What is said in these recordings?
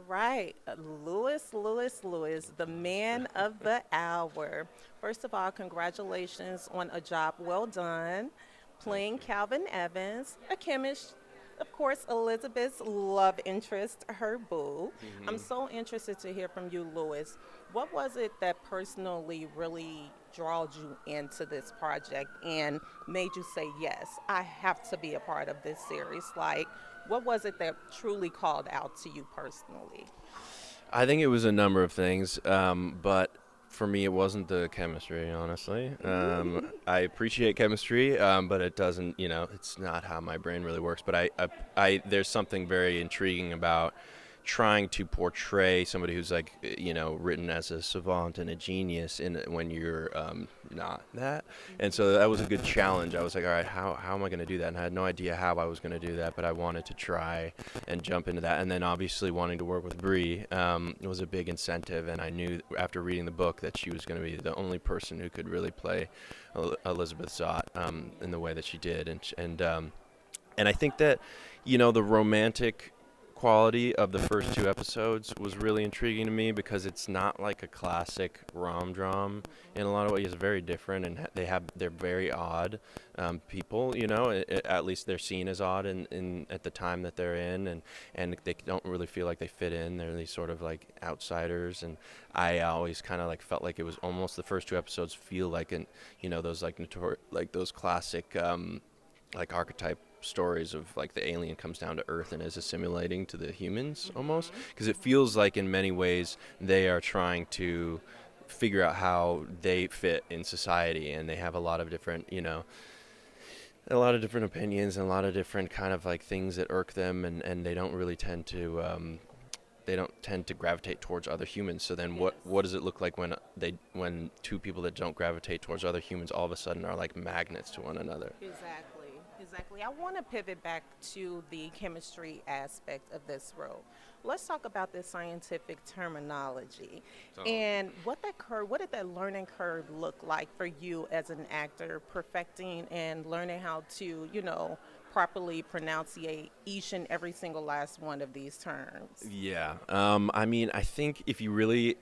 right. Lewis, the man of the hour. First of all, congratulations on a job well done Thank playing you. Calvin Evans, a chemist. Of course, Elizabeth's love interest, her boo. I'm Hmm. so interested to hear from you, Lewis. What was it that personally really drawed you into this project and made you say, yes, I have to be a part of this series? Like, what was it that truly called out to you personally? I think it was a number of things, but for me, it wasn't the chemistry, honestly. I appreciate chemistry, but it doesn't, it's not how my brain really works. But there's something very intriguing about trying to portray somebody who's like, written as a savant and a genius in when you're not that. And so that was a good challenge. I was like, all right, how am I going to do that? And I had no idea how I was going to do that, but I wanted to try and jump into that. And then obviously wanting to work with Brie was a big incentive. And I knew after reading the book that she was going to be the only person who could really play Elizabeth Zott in the way that she did. And I think that, the romantic quality of the first two episodes was really intriguing to me because it's not like a classic rom-dram in a lot of ways. It's very different, and they're very odd people. At least they're seen as odd in at the time that they're in, and they don't really feel like they fit in. They're these sort of like outsiders, and I always kind of like felt like it was almost the first two episodes feel like those like like those classic like archetype stories of like the alien comes down to Earth and is assimilating to the humans almost, Hmm. because it feels like in many ways they are trying to figure out how they fit in society, and they have a lot of different opinions and a lot of different kind of like things that irk them, and they don't really tend to gravitate towards other humans. So then Yes. what does it look like when two people that don't gravitate towards other humans all of a sudden are like magnets to one another? Exactly. Exactly. I want to pivot back to the chemistry aspect of this role. Let's talk about this scientific terminology So and what did that learning curve look like for you as an actor, perfecting and learning how to, properly pronunciate each and every single last one of these terms? yeah, I mean, I think if you really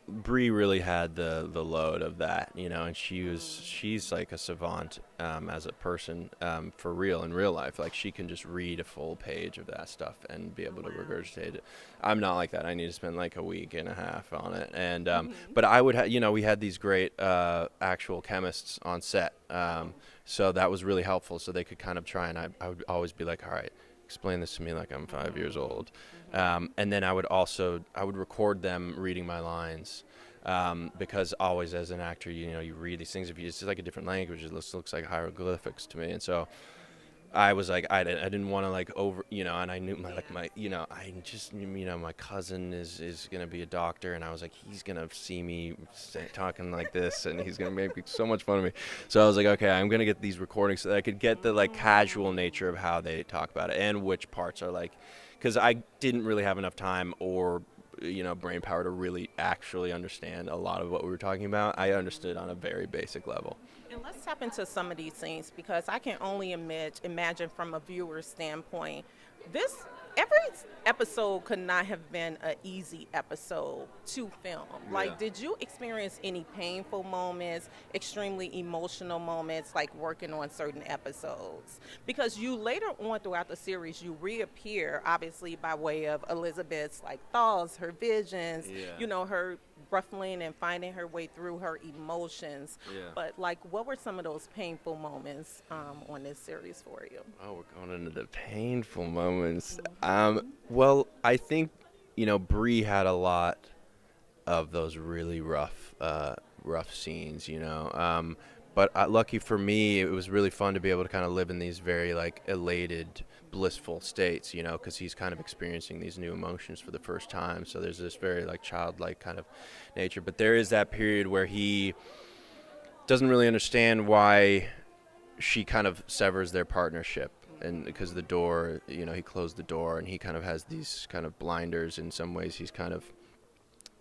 Bree really had the load of that, and she's like a savant as a person, for real in real life. Like she can just read a full page of that stuff and be able to Wow. regurgitate it. I'm not like that. I need to spend like a week and a half on it. And Hmm. but I would we had these great actual chemists on set, Oh. so that was really helpful. So they could kind of try, and I would always be like, all right, explain this to me like I'm 5 years Hmm. old. Hmm. And then I would record them reading my lines, because always as an actor, you read these things. If you, it's just like a different language, it looks like hieroglyphics to me. And so I was like, I didn't want to like over, and I knew Yeah. I just, my cousin is gonna be a doctor, and I was like, he's gonna see me talking like this, and he's gonna make so much fun of me. So I was like, okay, I'm gonna get these recordings so that I could get the like casual nature of how they talk about it and which parts are like, because I didn't really have enough time or brain power to really actually understand a lot of what we were talking about. I understood on a very basic level. And let's tap into some of these scenes because I can only imagine from a viewer's standpoint. This every episode could not have been an easy episode to film. Yeah. Like, did you experience any painful moments, extremely emotional moments, like working on certain episodes? Because you later on throughout the series, you reappear, obviously by way of Elizabeth's like thoughts, her visions, Yeah. her ruffling and finding her way through her emotions. Yeah. But like, what were some of those painful moments on this series for you? Oh, we're going into the painful moments. Hmm. Well, I think Bree had a lot of those really rough scenes. But lucky for me, it was really fun to be able to kind of live in these very like elated, blissful states. Because he's kind of experiencing these new emotions for the first time. So there's this very like childlike kind of nature. But there is that period where he doesn't really understand why she kind of severs their partnership, and because the door, he closed the door, and he kind of has these kind of blinders. In some ways he's kind of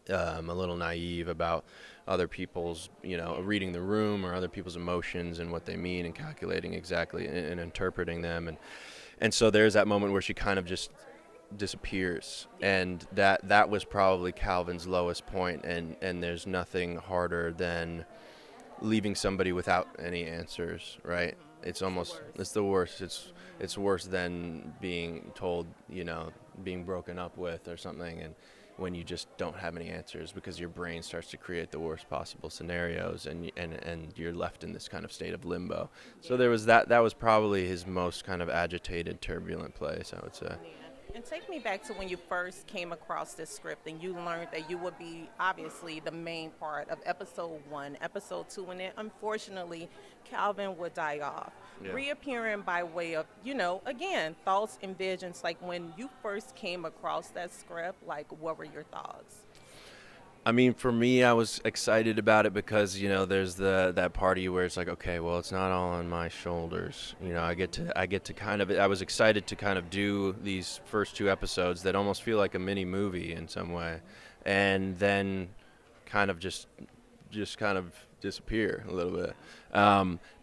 a little naive about other people's, reading the room or other people's emotions and what they mean, and calculating exactly and interpreting them. And so there's that moment where she kind of just disappears, and that was probably Calvin's lowest point, and there's nothing harder than leaving somebody without any answers, right? It's almost it's the worst. It's worse than being told, being broken up with or something, and when you just don't have any answers because your brain starts to create the worst possible scenarios, and you're left in this kind of state of limbo. So there was that was probably his most kind of agitated, turbulent place, I would say. And take me back to when you first came across this script and you learned that you would be obviously the main part of episode 1, episode 2, and then unfortunately Calvin would die off. Yeah. Reappearing by way of, again, thoughts and visions. Like when you first came across that script, like what were your thoughts? I mean, for me, I was excited about it because there's that part of you where it's like, okay, well, it's not all on my shoulders. I get to kind of. I was excited to kind of do these first 2 episodes that almost feel like a mini movie in some way, and then kind of just kind of disappear a little bit.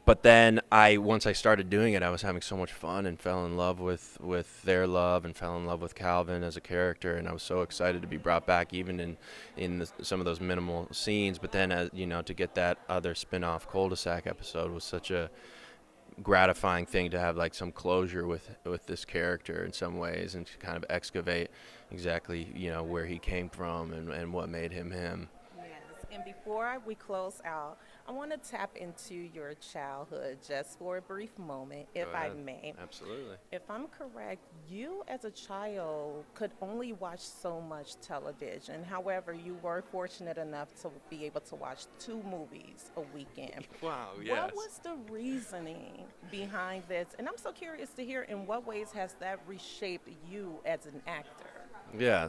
But then once I started doing it, I was having so much fun and fell in love with their love and fell in love with Calvin as a character, and I was so excited to be brought back even in some of those minimal scenes. But then, to get that other spin-off cul-de-sac episode was such a gratifying thing to have like some closure with this character in some ways, and to kind of excavate exactly where he came from and what made him him. And before we close out, I want to tap into your childhood just for a brief moment, if I may. Absolutely. If I'm correct, you as a child could only watch so much television. However, you were fortunate enough to be able to watch 2 movies a weekend. Wow, yes. What was the reasoning behind this? And I'm so curious to hear, in what ways has that reshaped you as an actor? Yeah,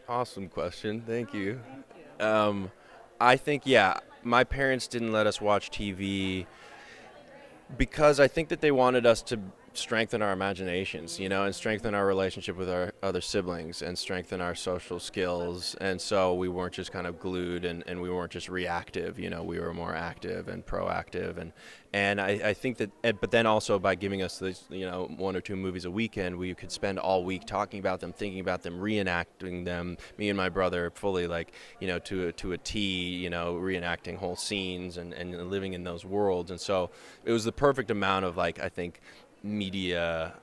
awesome question. Thank you. Thank you. I think, my parents didn't let us watch TV because I think that they wanted us to strengthen our imaginations, and strengthen our relationship with our other siblings and strengthen our social skills. And so we weren't just kind of glued and we weren't just reactive, we were more active and proactive. And I think that, but then also by giving us these, 1 or 2 movies a weekend, we could spend all week talking about them, thinking about them, reenacting them. Me and my brother fully to a T, reenacting whole scenes and living in those worlds. And so it was the perfect amount of I think, media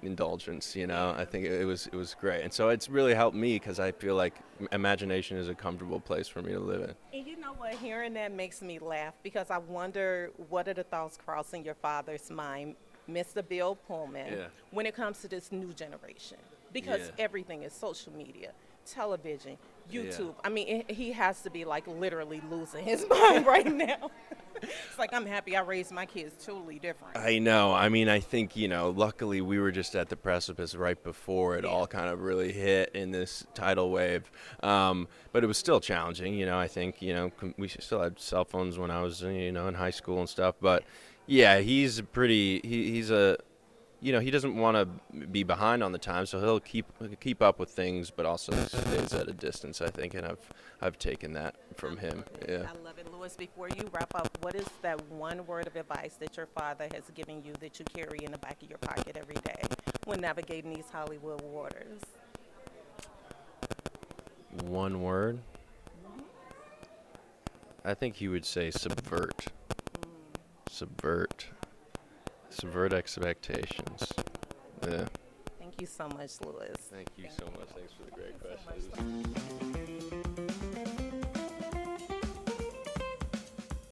indulgence. I think it was great, and so it's really helped me because I feel like imagination is a comfortable place for me to live in. And you know what? Hearing that makes me laugh because I wonder, what are the thoughts crossing your father's mind, Mr. Bill Pullman, when it comes to this new generation? Because everything is social media, television, YouTube. I mean, he has to be literally losing his mind right now. It's like, I'm happy I raised my kids totally different. I know. I mean, I think, luckily we were just at the precipice right before it all kind of really hit in this tidal wave. But it was still challenging, I think, we still had cell phones when I was, in high school and stuff. But, he's he doesn't want to be behind on the time, so he'll keep up with things, but also stays at a distance, I think, and I've taken that from him. Yeah. I love it. Louis, before you wrap up, what is that one word of advice that your father has given you that you carry in the back of your pocket every day when navigating these Hollywood waters? One word? I think he would say subvert. Subvert expectations. Yeah. Thank you so much, Louis. Thank you so much. Thanks for the great questions.